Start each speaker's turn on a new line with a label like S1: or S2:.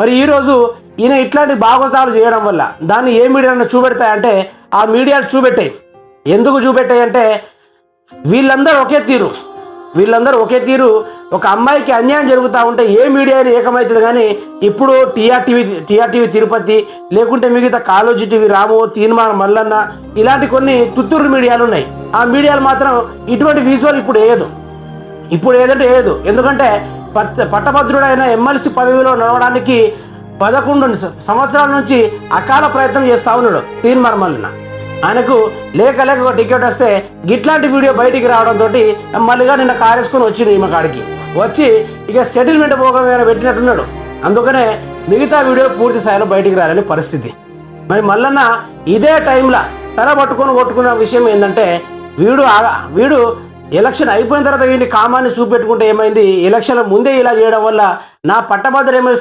S1: మరి ఈరోజు ఈయన ఇట్లాంటి భాగవతాలు చేయడం వల్ల దాన్ని ఏ మీడియాను చూపెడతాయంటే ఆ మీడియాలు చూపెట్టాయి. ఎందుకు చూపెట్టాయి అంటే వీళ్ళందరూ ఒకే తీరు ఒక అమ్మాయికి అన్యాయం జరుగుతూ ఉంటే ఏ మీడియాని ఏకమవుతుంది. కానీ ఇప్పుడు టీఆర్టీవీ తిరుపతి, లేకుంటే మిగతా కాళోజీ టీవీ రాము, తీన్మార్ మల్లన్న, ఇలాంటి కొన్ని తుత్తూరు మీడియాలు ఉన్నాయి. ఆ మీడియాలు మాత్రం ఇటువంటి విజువల్ ఇప్పుడు వేయదు. ఎందుకంటే పట్టభద్రుడైన ఎమ్మెల్సీ పదవిలో నడవడానికి 11 సంవత్సరాల నుంచి అకాల ప్రయత్నం చేస్తా ఉన్నాడు తీన్మార్ మల్లన్న. ఆయనకు లేక ఒక టికెట్ వస్తే గిట్లాంటి వీడియో బయటికి రావడంతో మళ్ళీగా నిన్న కారేసుకొని వచ్చింది ఈమె కాడికి వచ్చి ఇక సెటిల్మెంట్ ప్రోగ్రామ్ ఏమైనా పెట్టినట్టున్నాడు. అందుకనే మిగతా వీడియో పూర్తి స్థాయిలో బయటికి రాలని పరిస్థితి. మరి మల్లన్న ఇదే టైంలో తల కొట్టుకున్న విషయం ఏంటంటే వీడు ఎలక్షన్ అయిపోయిన తర్వాత వీడిని కామాన్ని చూపెట్టుకుంటే ఏమైంది, ఎలక్షన్ ముందే ఇలా చేయడం వల్ల నా పట్టభద్ర ఎమ్మెల్సీ